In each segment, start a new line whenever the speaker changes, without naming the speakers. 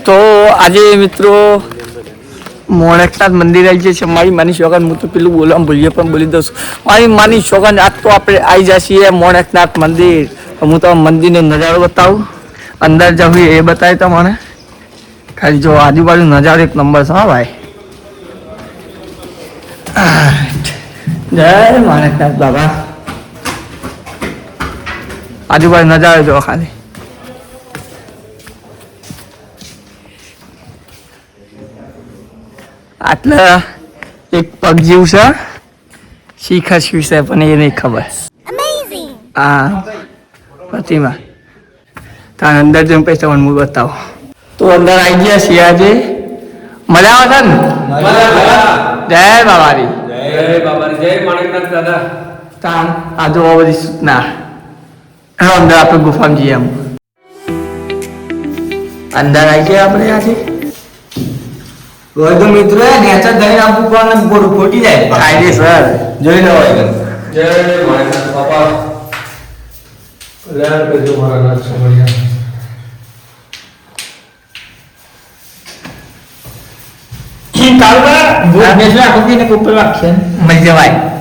તો આજે મિત્રો મોણેકનાથ મંદિર આવી છે મારી માની શોગન હું તો પેલું બોલવા ભૂલીએ પણ બોલી દઉં છું મારી માની શોગન આજ તો આપણે આવી જાય છીએ મોણેકનાથ મંદિર હું તો મંદિરનો નજારો બતાવું અંદર જવું એ બતાવે તમને ખાલી જો આજુબાજુ નજારો એક નંબર છે હા ભાઈ જય મોણેકનાથ બાબા આજુબાજુ નજારો જો ખાલી આટલા એક પગ જેવું છે શિખર શું છે પણ એ નહીં ખબર હા પ્રતિમા તાર અંદર જઈને પછી તમને હું બતાવો તો અંદર આવી ગયા છીએ આજે મજા આવે છે ને જય બાબારી
જય માણેકનાથ દાદા
તાન આ જો બધી સૂચના અંદર આપણે ગુફામાં જઈએ એમ અંદર આવી ગયા આપણે આજે
તો મિત્રો નેચર દહીં આપવું પણ બોરું ખોટી જાય
કાયદેસર
જોઈ લો
જય માણેકનાથ બાપા કલ્યાણ કરજો મારા નાથ સમળિયા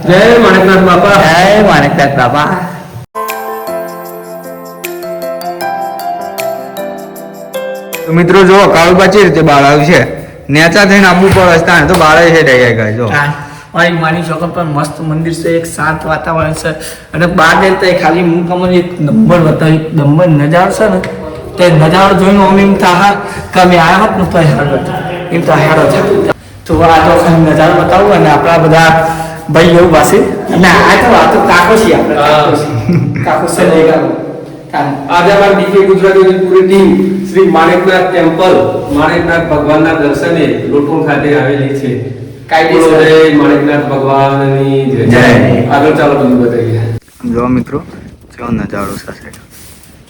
જય માણેકનાથ બાપા
જય માણેકનાથ બાપા
તો મિત્રો જો કાળુબા ચી રીતે બાળ આવ્યું છે નેચા થઈને આપવું પડે તો બાળે છે ડાય જો
મારી માની ચોકન પર મસ્ત મંદિર છે એક શાંત વાતાવરણ છે અને બહાર જઈને ખાલી હું તમને એક નંબર બતાવી એક નંબર નજારો છે ને તે નજારો જોઈને અમે એમ થાય કે અમે આવ્યા હોત ને તો હેરો એમ તો હેરો છે તો આ તો ખાલી નજારો બતાવું અને આપણા બધા ભાઈ એવું પાસે અને આ તો કાકો છીએ આપણે કાકો છે લઈ ગયો
આજે અમારી ડીકે ગુજરાતીની પૂરી ટીમ શ્રી માણેકનાથ ટેમ્પલ માણેકનાથ ભગવાનના દર્શને લોટોણ ખાતે આવેલી છે
કાયદેસર
જય માણેકનાથ ભગવાનની જય આગળ ચાલો બધું બતાવીએ
જો મિત્રો કેવો નજારો છે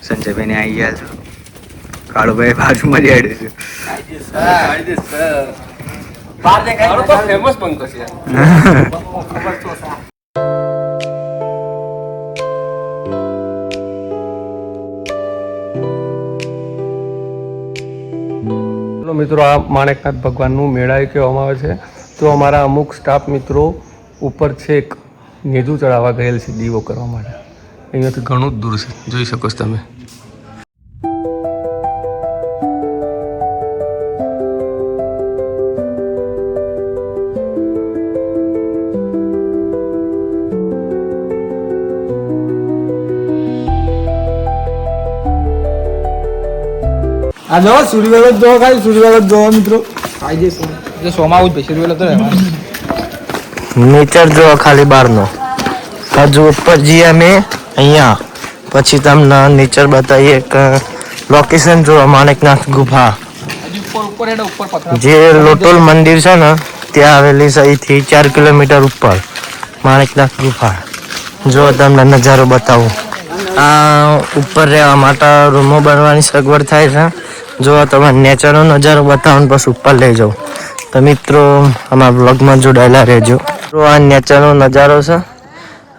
સંજયભાઈ ને આવી ગયા છો કાળુભાઈ બાજુમાં જ હેડે છે
બહાર દેખાય
ફેમસ બંકો છે મિત્રો આ માણેકનાથ ભગવાનનું મેળાએ કહેવામાં આવે છે તો અમારા અમુક સ્ટાફ મિત્રો ઉપર છેક નેજું ચડાવવા ગયેલ છે દીવો કરવા માટે અહીંયાથી ઘણું જ દૂર છે જોઈ શકો છો તમે
આ જો સૂર્યવગત જો ખાલી સૂર્યવગત જો મિત્રો
જે સોમાં આવું જ સૂર્યવેલો તો
નેચર જો ખાલી બહારનો હજુ ઉપર જઈએ અમે અહીંયા પછી તમને નેચર બતાવીએ કે લોકેશન જો માણેકનાથ ગુફા જે લોટોલ મંદિર છે ને ત્યાં આવેલી છે અહીંથી 4 કિલોમીટર ઉપર માણેકનાથ ગુફા જો તમને નજારો બતાવું આ ઉપર રહેવા માટે રૂમો બનવાની સગવડ થાય છે જો તમે નેચરનો નજારો બતાવો ને પછી ઉપર લઈ જાઓ તો મિત્રો અમારા બ્લોગમાં જોડાયેલા રહેજો તો આ નેચરનો નજારો છે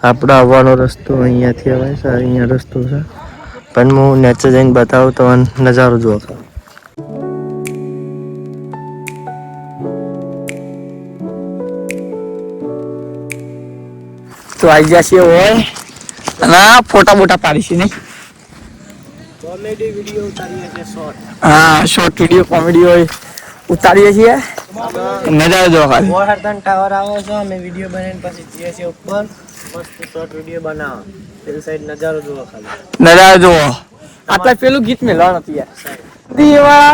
આપણે આવવાનો રસ્તો અહીંયાથી આવે છે અહીંયા રસ્તો છે પણ હું નેચર જઈને બતાવું તો નજારો જુઓ
તો આવી જશે હોય અને ફોટા બોટા પાડીશ નહીં
કોમેડી વિડીયો ઉતારીએ છે શોર્ટ
હા શોર્ટ વિડીયો કોમેડી હોય ઉતારીએ છીએ નજારો જો ખાલી
મોહરતન ટાવર આવો છો અમે વિડીયો બનાવીને પછી જઈએ છીએ ઉપર મસ્ત શોર્ટ વિડીયો બનાવો પેલી સાઈડ નજારો જુઓ ખાલી
નજારો જુઓ આપણે પેલું ગીત મેળવા નથી યાર દીવા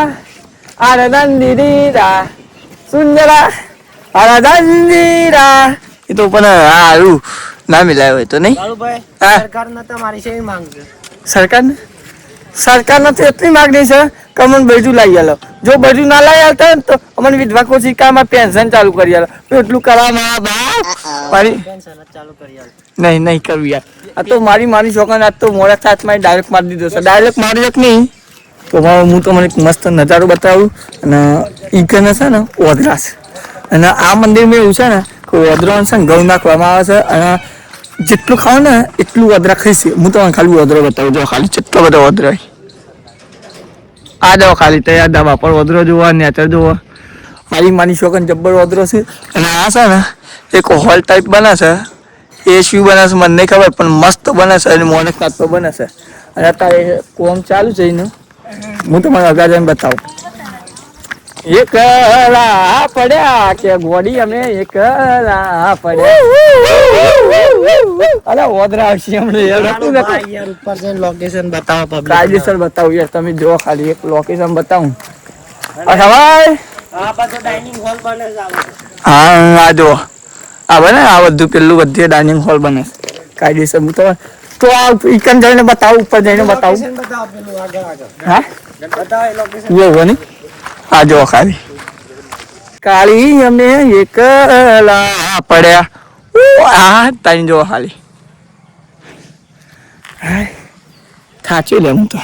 આરદંદીરા સુંદરા આરદંદીરા એ તો પણ હારું ના મિલાય હોય તો નહીં
કાળુભાઈ
હા.
સરકારના તમારી છે માંગ છે
સરકારને તો એટલી માગણી છે કે અમને બધું લાવી આલો જો બધું ના લાવી આલતા હોય ને તો અમને વિધવા કોશિકામાં પેન્શન ચાલુ કરી આલો તો એટલું કરવામાં મારી
પેન્શન ચાલુ કરી આલ
નહીં કરવું યાર આ તો મારી છોકરાને આજ તો મોડા સાથમાં ડાયરેક્ટ મારી દીધો છે ડાયરેક્ટ મારી એક નહીં તો હું તો મને એક મસ્ત નજારો બતાવું અને ઈ કને છે ને ઓધરા છે અને આ મંદિરમાં એવું છે ને કે ઓધરાનું છે ને ઘઉં નાખવામાં આવે છે અને જેટલું ખાવ ને એટલું ઓધરા ખાઈશ હું તમને ખાલી ઓધરો બતાવું જો ખાલી જેટલો બધો ઓધરો આ જાઓ ખાલી તૈયાર ધાબા પર વધરો જોવા નેચર જોવા મારી માની છોકન જબ્બર વધરો છે અને આ છે ને એક હોલ ટાઈપ બને છે એ શું બને છે મને નહીં ખબર પણ મસ્ત બને છે અને મોનક નાથ પર બને છે અને અત્યારે કોમ ચાલુ છે એનું હું તમને અગાર જઈને બતાવું એકલા પડ્યા કે ગોડી અમે એકલા પડ્યા અરે ઓદરા આવશે હમણાં
ઉપર જઈને લોકેશન બતાવો પબ્લિક
કાયદેસર બતાવું યાર તમે જો ખાલી એક લોકેશન બતાવું અચ્છા ભાઈ હા આ જો આ બને આ બધું પેલું બધું ડાઇનિંગ હોલ બને કાયદેસર હું તો આ ઇકન જઈને બતાવું ઉપર જઈને બતાવું હા એવું નહીં આ જો ખાલી કાળી અમે એકલા પડ્યા આ તારી જો ખાલી થાચી લે હું તો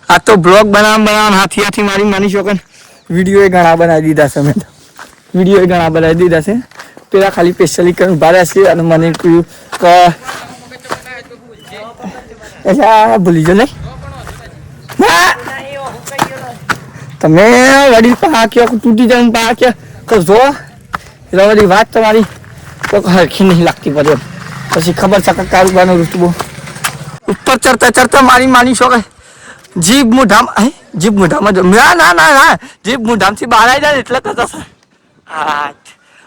આ તો બ્લોગ બનાવવા હાથી મારી માની છોકન વિડીયો ઘણા બનાવી દીધા છે મેં વિડીયો ઘણા બનાવી દીધા છે પેલા ખાલી સ્પેશિયલી કરીને ઉભા છે અને મને કહ્યું કે એટલે ભૂલી જો નહીં તમે વડીલ પાક્યો તૂટી જાય પાક્યા તો જો એટલે વળી વાત તમારી તો હરખી નહીં લાગતી પડે પછી ખબર છે કે કારુબાનો રૂતબો ઉપર ચડતા મારી માની છો કે જીભ મોઢામાં ના ના ના ના જીભ મોઢામથી બહાર આવી જાય એટલે તો થશે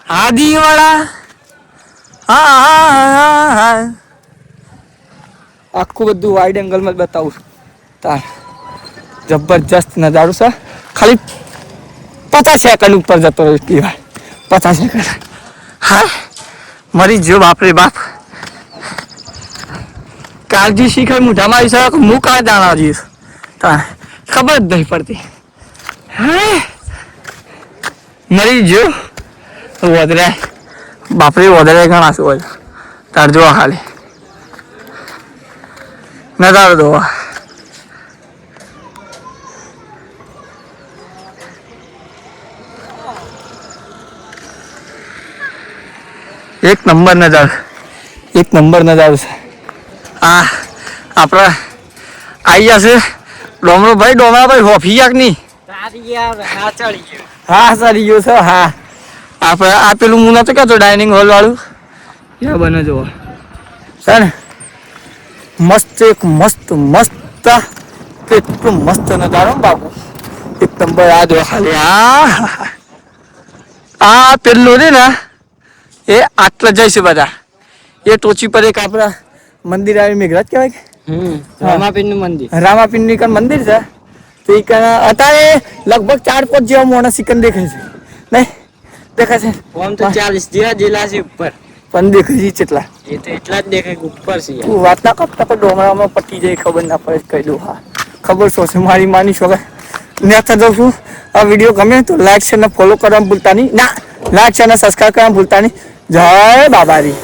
હા દીવાળા હા આખું બધું વાઇડ એંગલમાં જ બતાવું તાર જબરજસ્ત નજારો છે ખાલી 50 સેકન્ડ ઉપર જતો રહ્યો કહેવાય 50 સેકન્ડ હા મરી જો બાપરે બાપ કાળજી શીખાય મોઢામાં આવી શકે હું કાં જાણવા જઈશ તાર ખબર જ નહીં પડતી હા મરી જો વધરે બાપરે વધરે ઘણા શું હોય તાર જોવા ખાલી નજારો જોવા એક નંબર નજારો છે આ આપણા આવી જશે ડોમરાભાઈ હોફી યાક નહીં હા ચડી ગયો છે હા આપણે આ પેલું હું નતો કહેતો ડાઇનિંગ હોલ વાળું ત્યાં બને જોવા છે ને મસ્ત એક મસ્ત કેટલું મસ્ત નજારો બાપુ એક નંબર આ જો ખાલી આ પેલું ને એ આટલા જઈશે બધા એ ટોચી પર એક આપણા મંદિર આવી મેઘરાજ કહેવાય કે રામાપીર નું મંદિર છે તો એ અત્યારે લગભગ 4-5 જેવા મોણા સિકન દેખાય છે નહીં દેખાય છે
40 જેવા જિલ્લા છે ઉપર
પણ દેખાય છે કેટલા
એ તો એટલા જ દેખાય ઉપર છે
તું વાત ના કરતા પણ ડોમરામાં પટી જાય ખબર ના પડે કહી દઉં હા ખબર શું છે મારી માની છોકરા નેતા જાઉં છું આ વિડીયો ગમે તો લાઈક છે ને ફોલો કરવાનું ભૂલતા નહીં ના લાઈક છે ને સબસ્ક્રાઈબ કરવાનું ભૂલતા નહીં જય બાબારી